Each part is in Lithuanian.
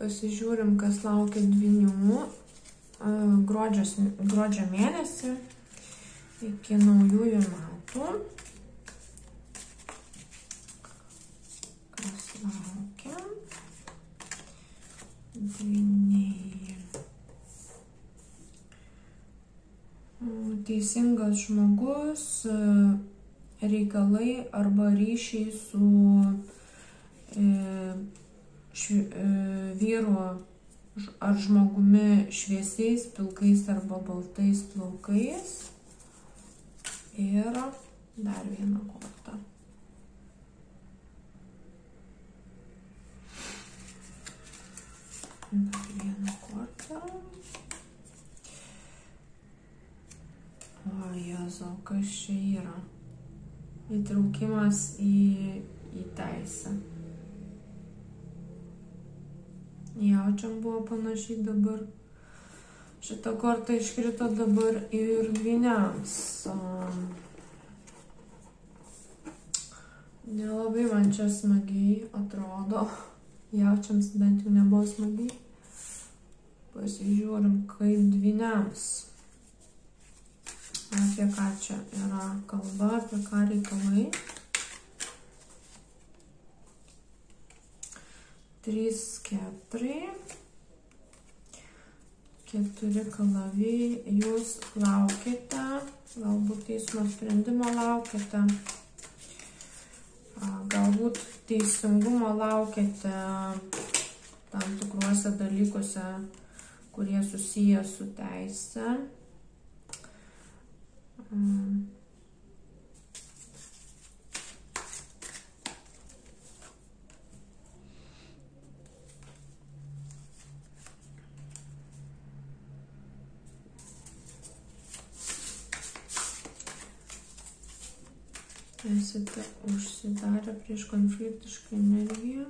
Pasižiūrim, kas laukia dvynių gruodžio mėnesį iki naujųjų metų. Kas laukia? Dvyniai. Teisingas žmogus, reikalai arba ryšiai su vyru ar žmogumi šviesiais, pilkais arba baltais plaukais. Ir dar vieną kortą. Dar vieną kortą. O, Jėzau, kas čia yra? Įtraukimas į teisę. Jaučiam buvo panašiai dabar. Šitą kortą iškrito dabar ir dvyniams. Nelabai man čia smagiai atrodo. Jaučiams bent jau nebuvo smagiai. Pasižiūrim, kaip dvyniams. Apie ką čia yra kalba, apie ką reikalai. 3, 4. 4 kalavijai. Jūs laukite, galbūt teismo sprendimo laukite, galbūt teisingumo laukite tam tikruose dalykuose, kurie susiję su teise. Esate užsidarę prieš konfliktišką energiją.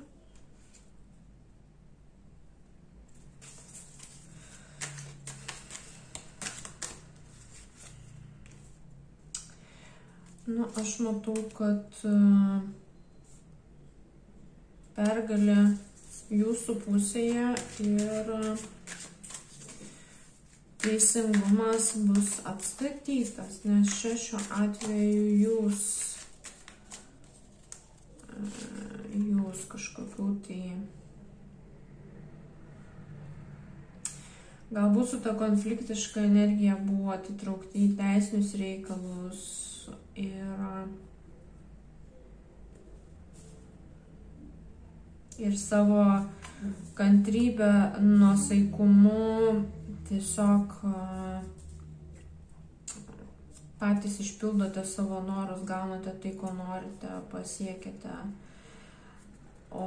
Nu, aš matau, kad pergalė jūsų pusėje ir teisingumas bus atstatytas, nes čia šiuo atveju jūs kažkokių tai galbūt su ta konfliktiška energija buvo atitraukti į teisinius reikalus ir savo kantrybę, nuosaikumu tiesiog patys išpildote savo norus, gaunate tai, ko norite, pasiekite. O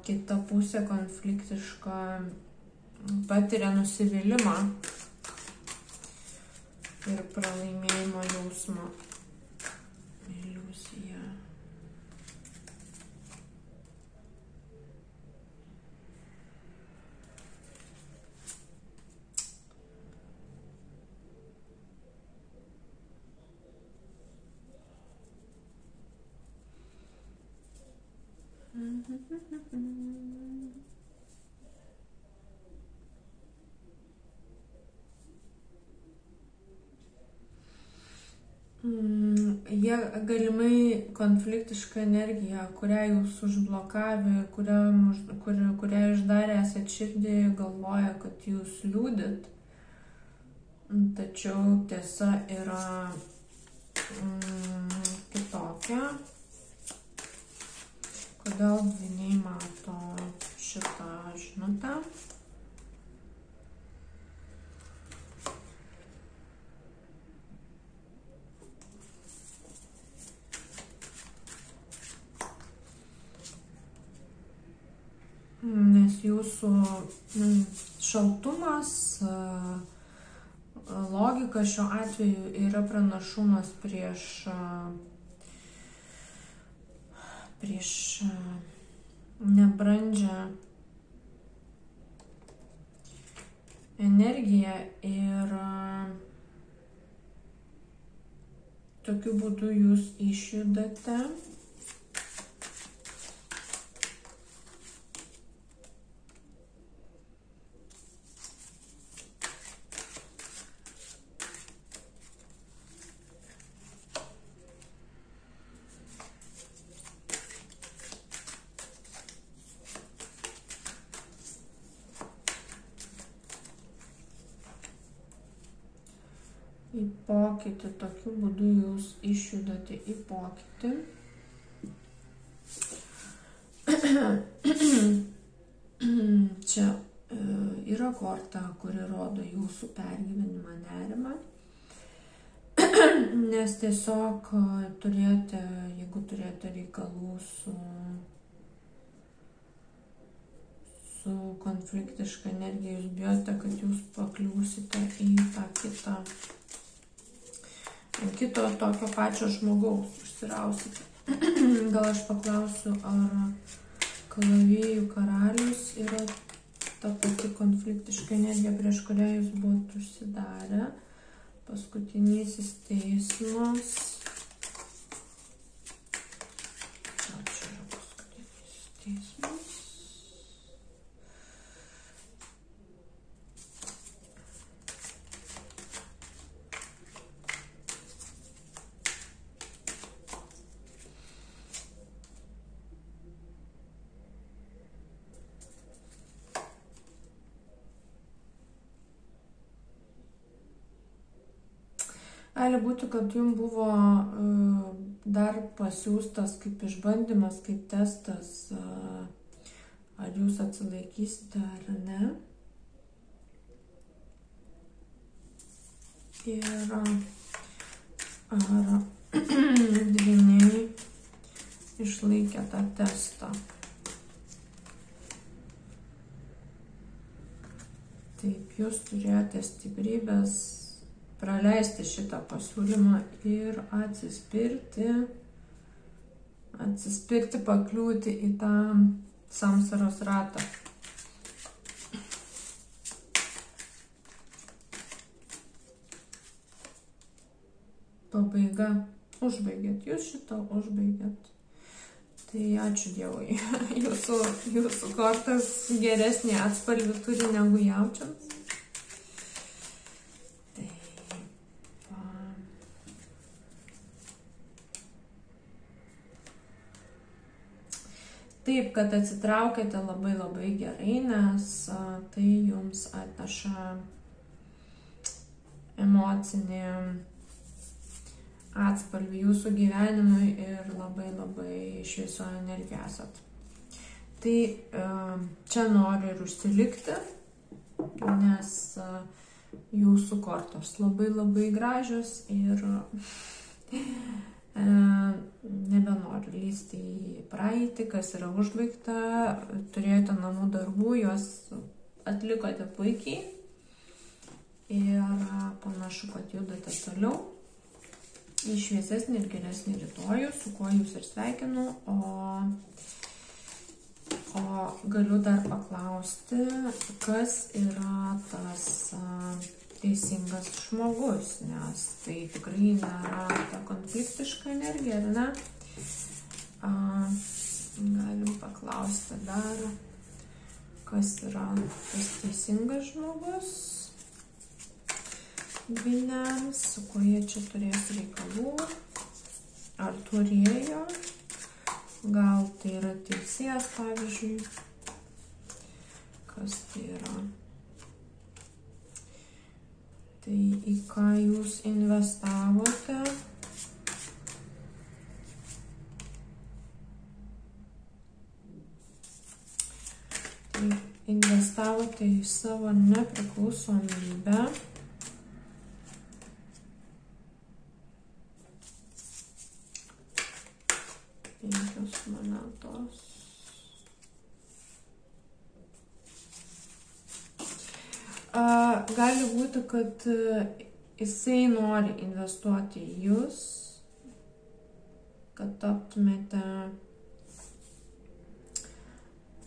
kita pusė konfliktiška patiria nusivylimą ir pralaimėjimo jausmą. Iliuzija. Jie galimai konfliktiška energija, kurią jūs užblokavė, kurią išdarė esat širdį, galvoja, kad jūs liūdit. Tačiau tiesa yra kitokia. Kodėl dvyniai mato šitą žinutę? Nes jūsų šaltumas, logika šiuo atveju yra pranašumas prieš nebrandžią energiją ir tokiu būdu jūs išjudate. į pokytį. Tokiu būdu jūs išjudate į pokytį. Čia yra korta, kuri rodo jūsų pergyvenimą, nerimą. Nes tiesiog jeigu turėjote reikalų su konfliktiška energija, jūs bijote, kad jūs pakliūsite į tą kito tokio pačio žmogaus, užsirausite. Gal aš paklausiu, ar kalavijų karalius yra ta pati konfliktiška energija, prieš kurią jūs buvote užsidarę. Paskutinysis teismas. Čia yra paskutinysis teismas. Gali būti, kad jums buvo dar pasiūstas kaip išbandymas, kaip testas, ar jūs atsilaikysite ar ne. Ir ar dvyniai išlaikė tą testą. Taip, jūs turėjote stiprybės praleisti šitą pasiūlymą ir atsispirti, pakliūti į tą samsaros ratą. Pabaiga. Užbaigėt. Jūs šitą užbaigėt. Tai ačiū Dievui. Jūsų kortas geresnį atspalvį turi negu jaučiams. Taip, kad atsitraukėte labai labai gerai, nes tai jums atneša emocinį atspalvį jūsų gyvenimui ir labai labai šviesioje energijoje esat. Tai čia noriu ir užsilikti, nes jūsų kortos labai labai gražios ir nebenoriu lysti į praeitį, kas yra užbaigta, turėjote namų darbų, juos atlikote puikiai ir panašu, kad judate toliau į šviesesnį ir geresnį rytojų, su kuo jūs ir sveikinu, o galiu dar paklausti, kas yra tas teisingas žmogus, nes tai tikrai nėra ta konfliktiška energija, ar ne? Galim paklausti dar, kas yra tas teisingas žmogus dvyniams, su kuo jie čia turės reikalų, ar turėjo, gal tai yra teisėjas, pavyzdžiui, kas tai yra. Tai į ką jūs investavote? Tai investavote į savo nepriklausomybę. Penkios monetos. Gali būti, kad jisai nori investuoti į jūs, kad taptumėte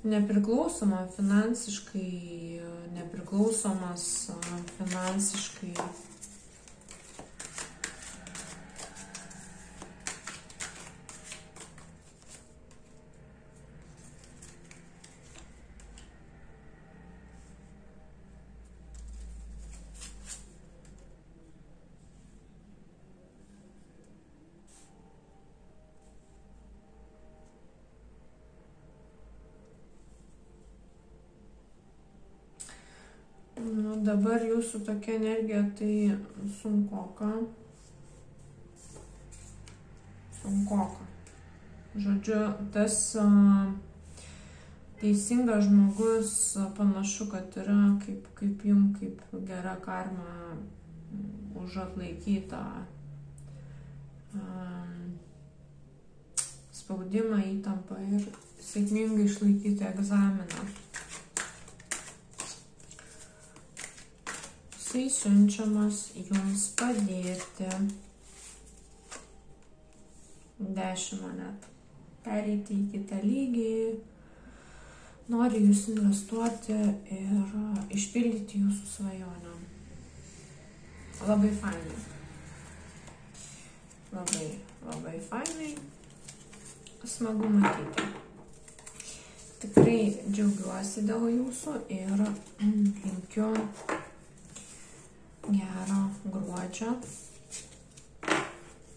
nepriklausomas finansiškai. Nu, dabar jūsų tokia energija, tai sunkoka. Žodžiu, tas teisingas žmogus panašu, kad yra kaip jum, kaip gera karma už atlaikytą spaudimą, įtampą ir sėkmingai išlaikyti egzaminą. Jisai siunčiamas jums padėti 10 monetų. Pereiti į kitą lygį, nori jūs investuoti ir išpildyti jūsų svajonę. Labai fainai. Labai fainai. Smagu matyti. Tikrai džiaugiuosi dėl jūsų ir linkiu gero gruodžio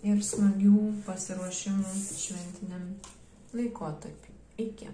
ir smagių pasiruošimų šventiniam laikotarpiui. Iki.